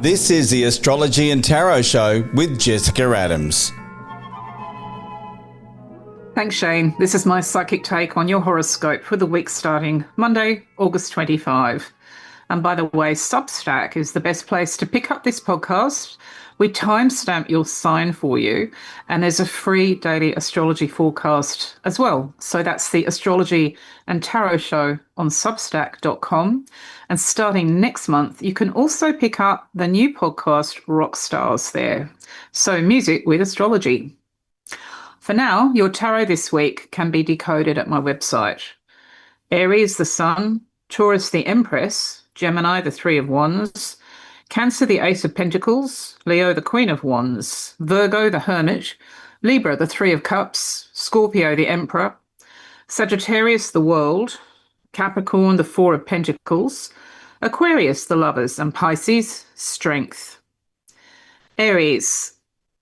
This is the Astrology and Tarot Show with Jessica Adams. Thanks, Shane. This is my psychic take on your horoscope for the week starting Monday, August 25. And by the way, Substack is the best place to pick up this podcast. We timestamp your sign for you, and there's a free daily astrology forecast as well. So that's the Astrology and Tarot Show on substack.com. And starting next month, you can also pick up the new podcast Rock Stars there. So music with astrology. For now, your tarot this week can be decoded at my website. Aries, the Sun; Taurus, the Empress; Gemini, the Three of Wands; Cancer, the Ace of Pentacles; Leo, the Queen of Wands; Virgo, the Hermit; Libra, the Three of Cups; Scorpio, the Emperor; Sagittarius, the World; Capricorn, the Four of Pentacles; Aquarius, the Lovers; and Pisces, Strength. Aries,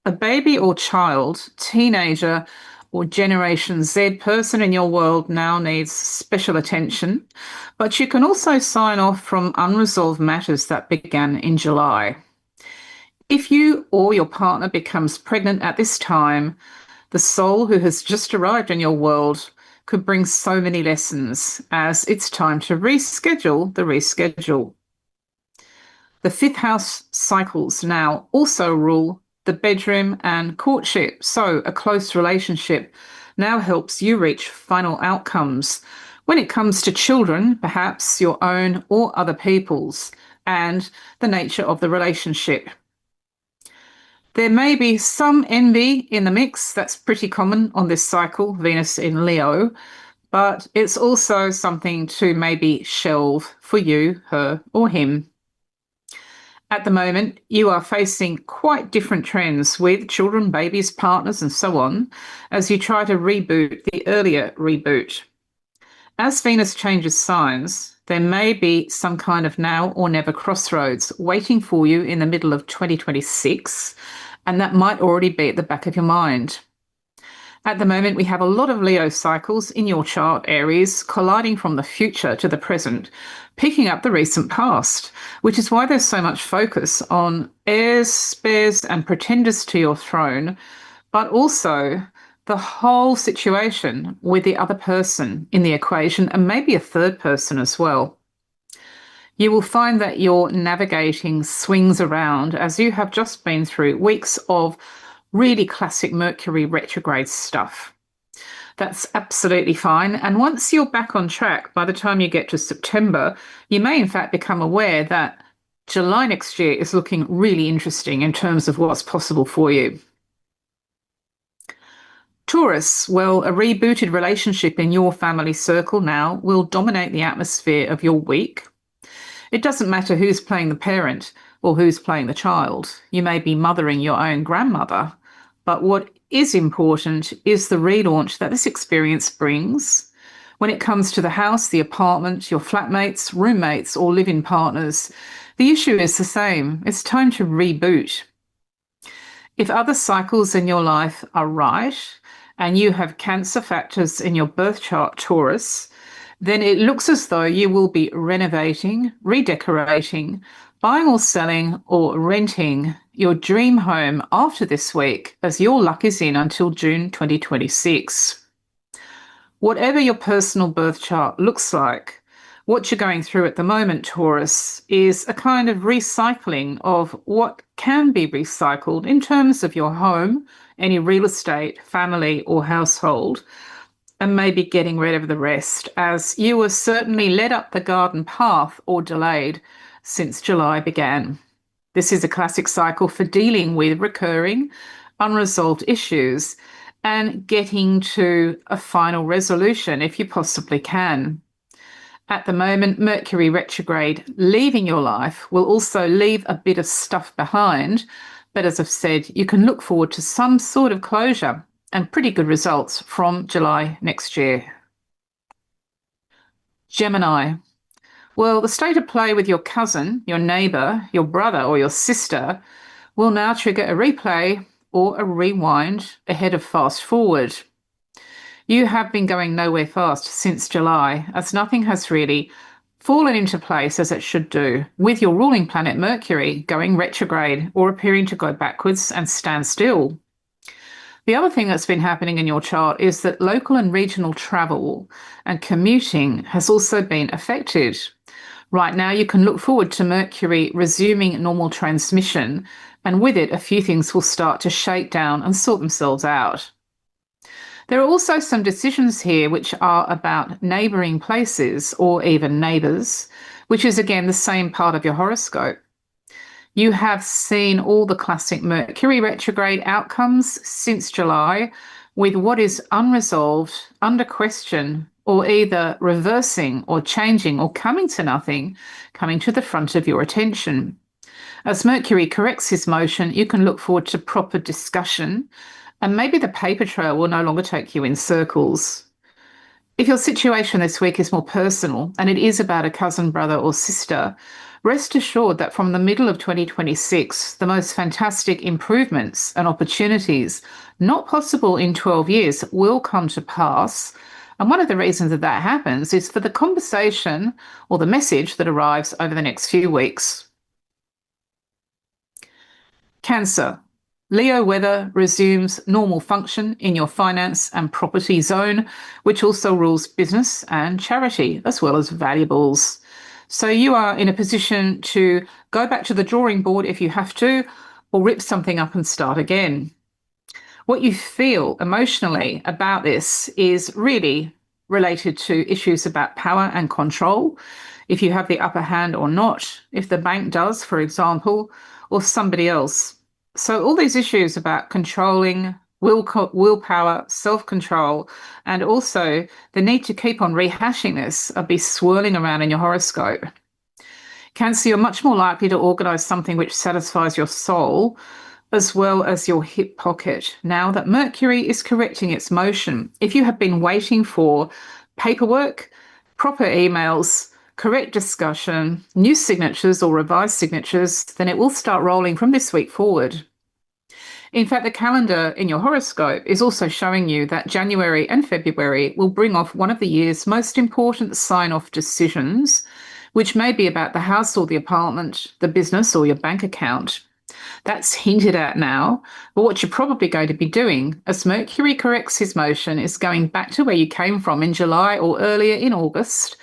a baby or child, teenager, or Generation Z person in your world now needs special attention, but you can also sign off from unresolved matters that began in July. If you or your partner becomes pregnant at this time, the soul who has just arrived in your world could bring so many lessons, as it's time to reschedule the reschedule. The fifth house cycles now also rule the bedroom and courtship, so a close relationship now helps you reach final outcomes when it comes to children, perhaps your own or other people's, and the nature of the relationship. There may be some envy in the mix. That's pretty common on this cycle, Venus in Leo, but it's also something to maybe shelve for you, her, or him. At the moment, you are facing quite different trends with children, babies, partners, and so on, as you try to reboot the earlier reboot. As Venus changes signs, there may be some kind of now or never crossroads waiting for you in the middle of 2026, and that might already be at the back of your mind. At the moment, we have a lot of Leo cycles in your chart, Aries, colliding from the future to the present, picking up the recent past, which is why there's so much focus on heirs, spares, and pretenders to your throne, but also the whole situation with the other person in the equation, and maybe a third person as well. You will find that your navigating swings around as you have just been through weeks of really classic Mercury retrograde stuff. That's absolutely fine. And once you're back on track, by the time you get to September, you may in fact become aware that July next year is looking really interesting in terms of what's possible for you. Taurus, well, a rebooted relationship in your family circle now will dominate the atmosphere of your week. It doesn't matter who's playing the parent or who's playing the child. You may be mothering your own grandmother, but what is important is the relaunch that this experience brings. When it comes to the house, the apartment, your flatmates, roommates, or live-in partners, the issue is the same. It's time to reboot. If other cycles in your life are right, and you have Cancer factors in your birth chart, Taurus, then it looks as though you will be renovating, redecorating, buying or selling or renting your dream home after this week, as your luck is in until June 2026. Whatever your personal birth chart looks like, what you're going through at the moment, Taurus, is a kind of recycling of what can be recycled in terms of your home, any real estate, family or household, and maybe getting rid of the rest, as you were certainly led up the garden path or delayed since July began. This is a classic cycle for dealing with recurring, unresolved issues and getting to a final resolution if you possibly can. At the moment, Mercury retrograde leaving your life will also leave a bit of stuff behind, but as I've said, you can look forward to some sort of closure and pretty good results from July next year. Gemini. Well, the state of play with your cousin, your neighbour, your brother or your sister will now trigger a replay or a rewind ahead of fast forward. You have been going nowhere fast since July, as nothing has really fallen into place as it should do, with your ruling planet Mercury going retrograde or appearing to go backwards and stand still. The other thing that's been happening in your chart is that local and regional travel and commuting has also been affected. Right now, you can look forward to Mercury resuming normal transmission, and with it, a few things will start to shake down and sort themselves out. There are also some decisions here which are about neighbouring places or even neighbours, which is again the same part of your horoscope. You have seen all the classic Mercury retrograde outcomes since July, with what is unresolved, under question, or either reversing or changing or coming to nothing, coming to the front of your attention. As Mercury corrects his motion, you can look forward to proper discussion, and maybe the paper trail will no longer take you in circles. If your situation this week is more personal and it is about a cousin, brother, or sister, rest assured that from the middle of 2026, the most fantastic improvements and opportunities not possible in 12 years will come to pass. And one of the reasons that that happens is for the conversation or the message that arrives over the next few weeks. Cancer. Leo weather resumes normal function in your finance and property zone, which also rules business and charity, as well as valuables. So you are in a position to go back to the drawing board if you have to, or rip something up and start again. What you feel emotionally about this is really related to issues about power and control, if you have the upper hand or not, if the bank does, for example, or somebody else. So all these issues about controlling, willpower, self-control, and also the need to keep on rehashing this will be swirling around in your horoscope. Cancer, you're much more likely to organise something which satisfies your soul as well as your hip pocket now that Mercury is correcting its motion. If you have been waiting for paperwork, proper emails, correct discussion, new signatures or revised signatures, then it will start rolling from this week forward. In fact, the calendar in your horoscope is also showing you that January and February will bring off one of the year's most important sign-off decisions, which may be about the house or the apartment, the business or your bank account. That's hinted at now, but what you're probably going to be doing as Mercury corrects his motion is going back to where you came from in July or earlier in August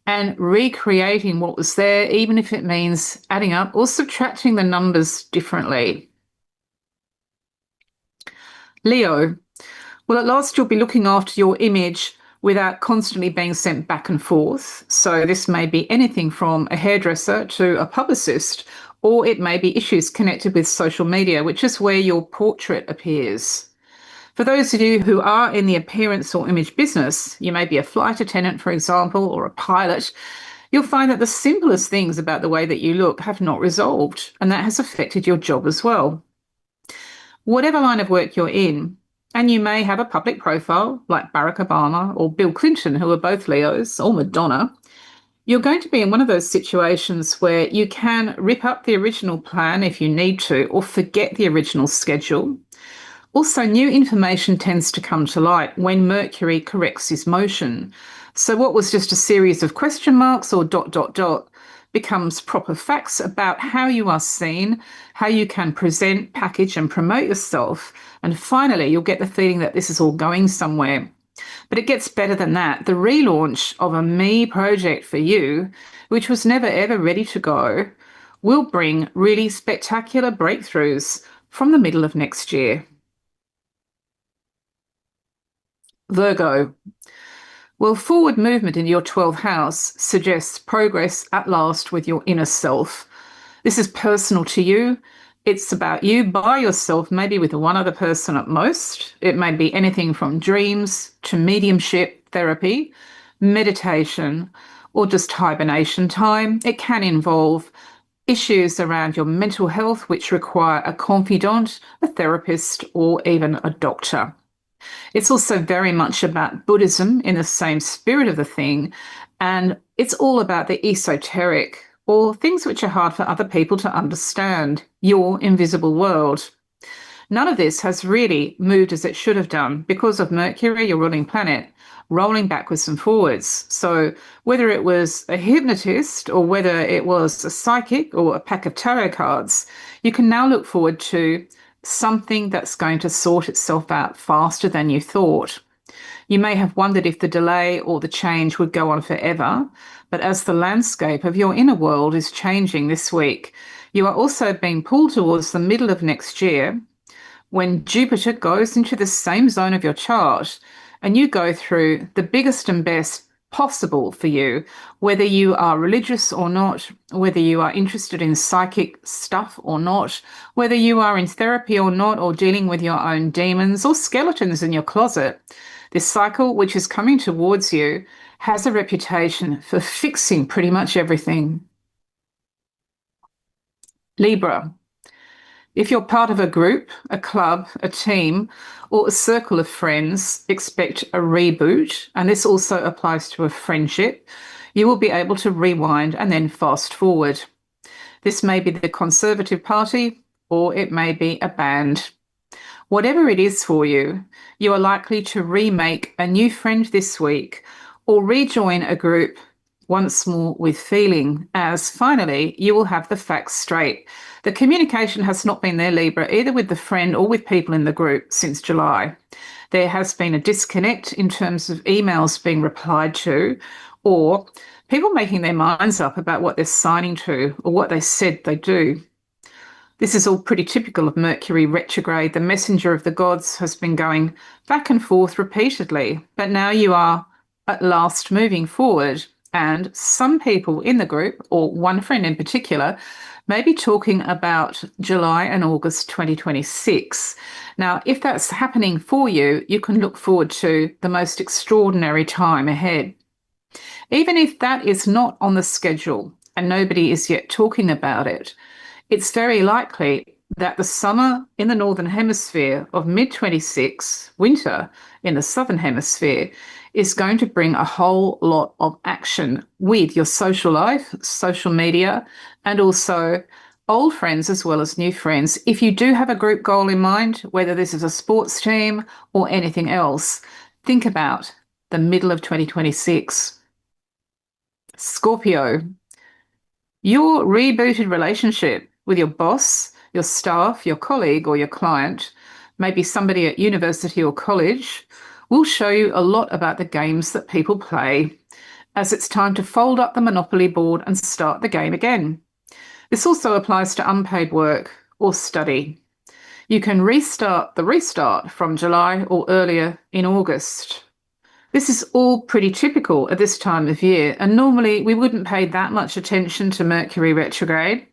and recreating what was there, even if it means adding up or subtracting the numbers differently. Leo, well, at last you'll be looking after your image without constantly being sent back and forth. So this may be anything from a hairdresser to a publicist, or it may be issues connected with social media, which is where your portrait appears. For those of you who are in the appearance or image business, you may be a flight attendant, for example, or a pilot, you'll find that the simplest things about the way that you look have not resolved, and that has affected your job as well. Whatever line of work you're in, and you may have a public profile like Barack Obama or Bill Clinton, who are both Leos, or Madonna, you're going to be in one of those situations where you can rip up the original plan if you need to, or forget the original schedule. Also, new information tends to come to light when Mercury corrects his motion. So what was just a series of question marks or ... becomes proper facts about how you are seen, how you can present, package and promote yourself. And finally, you'll get the feeling that this is all going somewhere. But it gets better than that. The relaunch of a me project for you, which was never ever ready to go, will bring really spectacular breakthroughs from the middle of next year. Virgo. Well, forward movement in your 12th house suggests progress at last with your inner self. This is personal to you. It's about you by yourself, maybe with one other person at most. It may be anything from dreams to mediumship therapy, meditation, or just hibernation time. It can involve issues around your mental health, which require a confidant, a therapist, or even a doctor. It's also very much about Buddhism in the same spirit of the thing, and it's all about the esoteric, or things which are hard for other people to understand, your invisible world. None of this has really moved as it should have done because of Mercury, your ruling planet, rolling backwards and forwards. So whether it was a hypnotist or whether it was a psychic or a pack of tarot cards, you can now look forward to something that's going to sort itself out faster than you thought. You may have wondered if the delay or the change would go on forever, but as the landscape of your inner world is changing this week, you are also being pulled towards the middle of next year when Jupiter goes into the same zone of your chart and you go through the biggest and best possible for you, whether you are religious or not, whether you are interested in psychic stuff or not, whether you are in therapy or not, or dealing with your own demons or skeletons in your closet. This cycle, which is coming towards you, has a reputation for fixing pretty much everything. Libra. If you're part of a group, a club, a team, or a circle of friends, expect a reboot, and this also applies to a friendship. You will be able to rewind and then fast forward. This may be the Conservative Party, or it may be a band. Whatever it is for you, you are likely to remake a new friend this week or rejoin a group once more with feeling, as finally you will have the facts straight. The communication has not been there, Libra, either with the friend or with people in the group since July. There has been a disconnect in terms of emails being replied to or people making their minds up about what they're signing to or what they said they do. This is all pretty typical of Mercury retrograde. The messenger of the gods has been going back and forth repeatedly, but now you are at last moving forward. And some people in the group, or one friend in particular, may be talking about July and August 2026. Now, if that's happening for you, you can look forward to the most extraordinary time ahead. Even if that is not on the schedule and nobody is yet talking about it, it's very likely that the summer in the Northern Hemisphere of mid-26, winter in the Southern Hemisphere, is going to bring a whole lot of action with your social life, social media, and also old friends as well as new friends. If you do have a group goal in mind, whether this is a sports team or anything else, think about the middle of 2026. Scorpio, your rebooted relationship with your boss, your staff, your colleague, or your client, maybe somebody at university or college, will show you a lot about the games that people play, as it's time to fold up the Monopoly board and start the game again. This also applies to unpaid work or study. You can restart the restart from July or earlier in August. This is all pretty typical at this time of year, and normally we wouldn't pay that much attention to Mercury retrograde,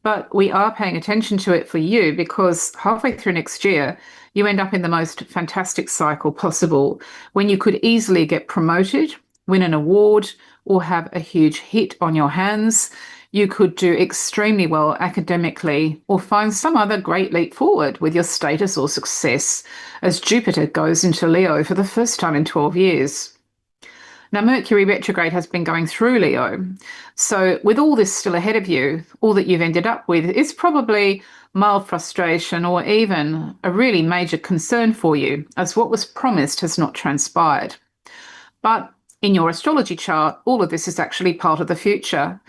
but we are paying attention to it for you because halfway through next year, you end up in the most fantastic cycle possible when you could easily get promoted, win an award, or have a huge hit on your hands. You could do extremely well academically or find some other great leap forward with your status or success as Jupiter goes into Leo for the first time in 12 years. Now, Mercury retrograde has been going through Leo. So with all this still ahead of you, all that you've ended up with is probably mild frustration or even a really major concern for you, as what was promised has not transpired. But in your astrology chart, all of this is actually part of the future.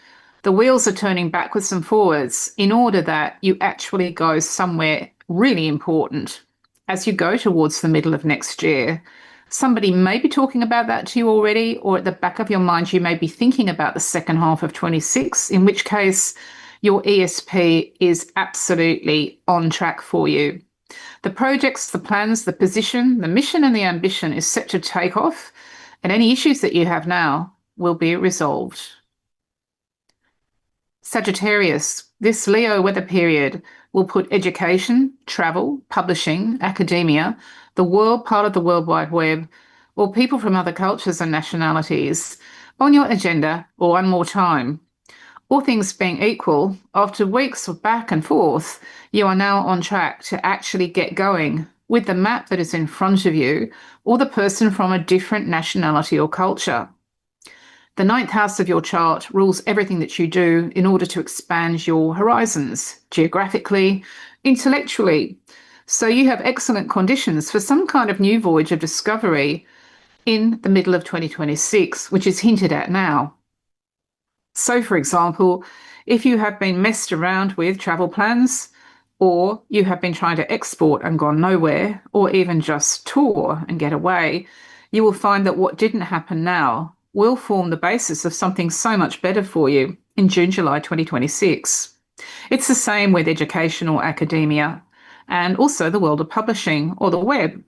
The wheels are turning backwards and forwards in order that you actually go somewhere really important as you go towards the middle of next year. Somebody may be talking about that to you already, or at the back of your mind, you may be thinking about the second half of 26, in which case your ESP is absolutely on track for you. The projects, the plans, the position, the mission, and the ambition is set to take off, and any issues that you have now will be resolved. Sagittarius, this Leo weather period will put education, travel, publishing, academia, the world part of the World Wide Web, or people from other cultures and nationalities on your agenda or one more time. All things being equal, after weeks of back and forth, you are now on track to actually get going with the map that is in front of you or the person from a different nationality or culture. The ninth house of your chart rules everything that you do in order to expand your horizons, geographically, intellectually. So you have excellent conditions for some kind of new voyage of discovery in the middle of 2026, which is hinted at now. So, for example, if you have been messed around with travel plans, or you have been trying to export and gone nowhere, or even just tour and get away, you will find that what didn't happen now will form the basis of something so much better for you in June, July 2026. It's the same with educational academia and also the world of publishing or the web.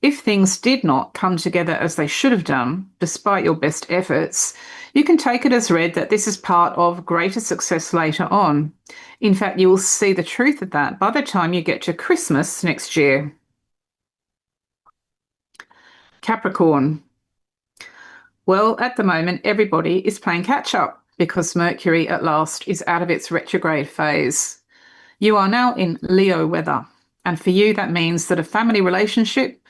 If things did not come together as they should have done, despite your best efforts, you can take it as read that this is part of greater success later on. In fact, you will see the truth of that by the time you get to Christmas next year. Capricorn. Well, at the moment, everybody is playing catch up because Mercury at last is out of its retrograde phase. You are now in Leo weather, and for you, that means that a family relationship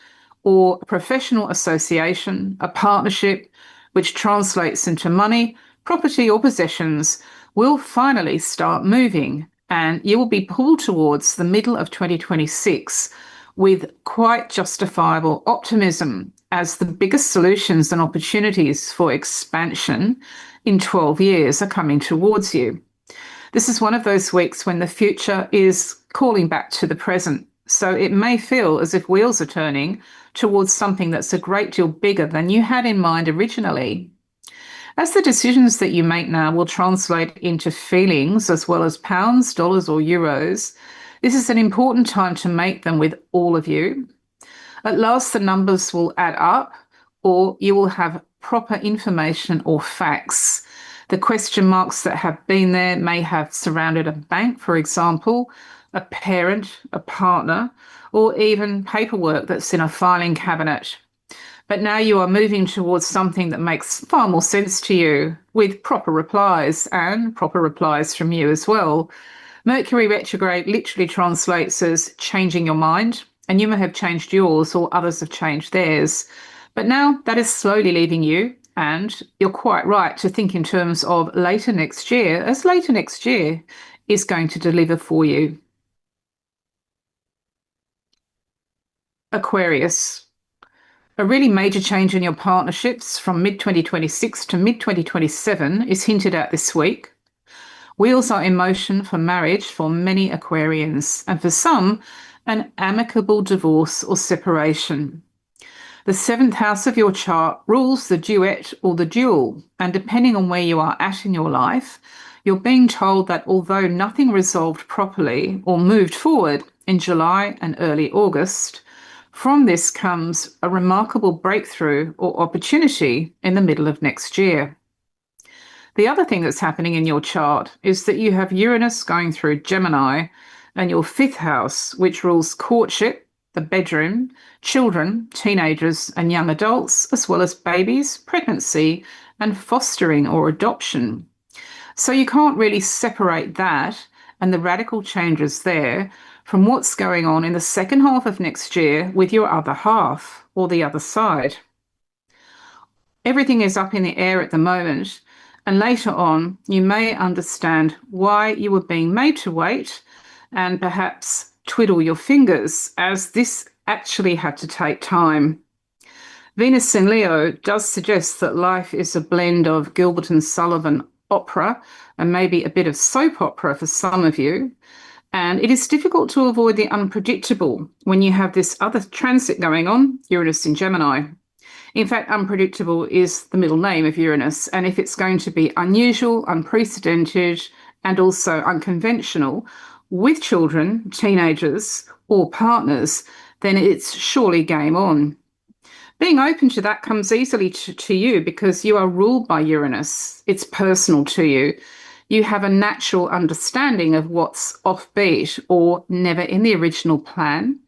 or a professional association, a partnership, which translates into money, property, or possessions, will finally start moving, and you will be pulled towards the middle of 2026 with quite justifiable optimism as the biggest solutions and opportunities for expansion in 12 years are coming towards you. This is one of those weeks when the future is calling back to the present. So it may feel as if wheels are turning towards something that's a great deal bigger than you had in mind originally. As the decisions that you make now will translate into feelings as well as pounds, dollars, or euros, this is an important time to make them with all of you. At last, the numbers will add up, or you will have proper information or facts. The question marks that have been there may have surrounded a bank, for example, a parent, a partner, or even paperwork that's in a filing cabinet. But now you are moving towards something that makes far more sense to you, with proper replies and proper replies from you as well. Mercury retrograde literally translates as changing your mind, and you may have changed yours or others have changed theirs. But now that is slowly leaving you, and you're quite right to think in terms of later next year, as later next year is going to deliver for you. Aquarius. A really major change in your partnerships from mid-2026 to mid-2027 is hinted at this week. Wheels are in motion for marriage for many Aquarians, and for some, an amicable divorce or separation. The 7th house of your chart rules the duet or the duel, and depending on where you are at in your life, you're being told that although nothing resolved properly or moved forward in July and early August, from this comes a remarkable breakthrough or opportunity in the middle of next year. The other thing that's happening in your chart is that you have Uranus going through Gemini and your 5th house, which rules courtship, the bedroom, children, teenagers and young adults, as well as babies, pregnancy and fostering or adoption. So you can't really separate that and the radical changes there from what's going on in the second half of next year with your other half or the other side. Everything is up in the air at the moment, and later on you may understand why you were being made to wait and perhaps twiddle your fingers, as this actually had to take time. Venus in Leo does suggest that life is a blend of Gilbert and Sullivan opera and maybe a bit of soap opera for some of you. And it is difficult to avoid the unpredictable when you have this other transit going on, Uranus in Gemini. In fact, unpredictable is the middle name of Uranus, and if it's going to be unusual, unprecedented, and also unconventional with children, teenagers, or partners, then it's surely game on. Being open to that comes easily to you because you are ruled by Uranus. It's personal to you. You have a natural understanding of what's offbeat or never in the original plan.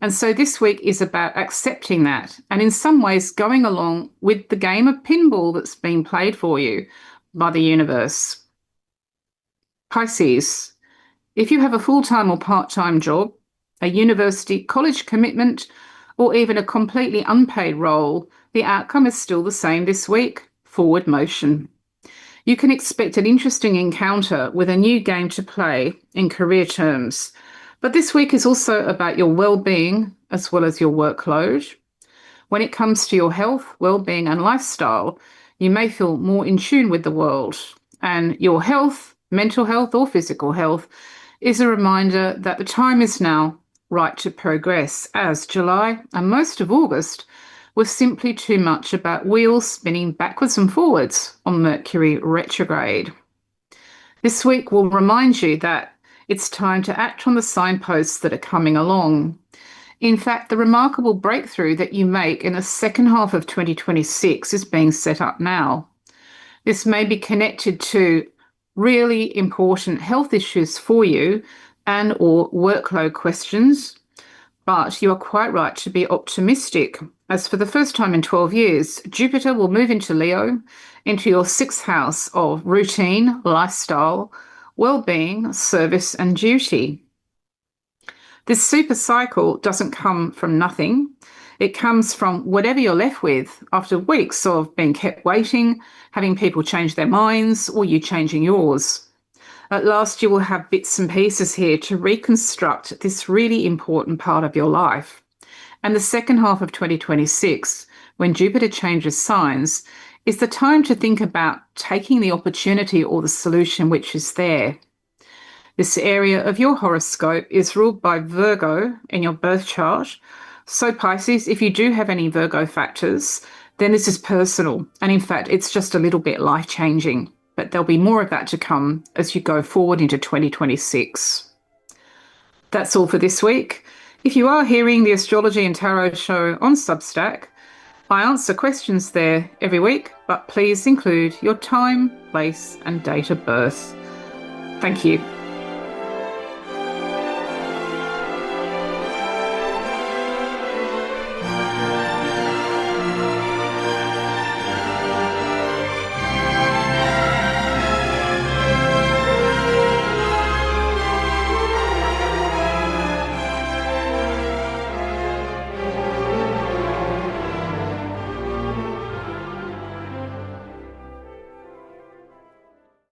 And so this week is about accepting that and in some ways going along with the game of pinball that's being played for you by the universe. Pisces. If you have a full-time or part-time job, a university, college commitment, or even a completely unpaid role, the outcome is still the same this week: forward motion. You can expect an interesting encounter with a new game to play in career terms. But this week is also about your well-being as well as your workload. When it comes to your health, well-being and lifestyle, you may feel more in tune with the world. And your health, mental health or physical health, is a reminder that the time is now right to progress, as July and most of August was simply too much about wheels spinning backwards and forwards on Mercury retrograde. This week will remind you that it's time to act on the signposts that are coming along. In fact, the remarkable breakthrough that you make in the second half of 2026 is being set up now. This may be connected to really important health issues for you and or workload questions, but you are quite right to be optimistic, as for the first time in 12 years, Jupiter will move into Leo, into your sixth house of routine, lifestyle, well-being, service and duty. This super cycle doesn't come from nothing. It comes from whatever you're left with after weeks of being kept waiting, having people change their minds, or you changing yours. At last, you will have bits and pieces here to reconstruct this really important part of your life. And the second half of 2026, when Jupiter changes signs, is the time to think about taking the opportunity or the solution which is there. This area of your horoscope is ruled by Virgo in your birth chart. So Pisces, if you do have any Virgo factors, then this is personal. And in fact, it's just a little bit life-changing. But there'll be more of that to come as you go forward into 2026. That's all for this week. If you are hearing the Astrology and Tarot show on Substack, I answer questions there every week, but please include your time, place and date of birth. Thank you.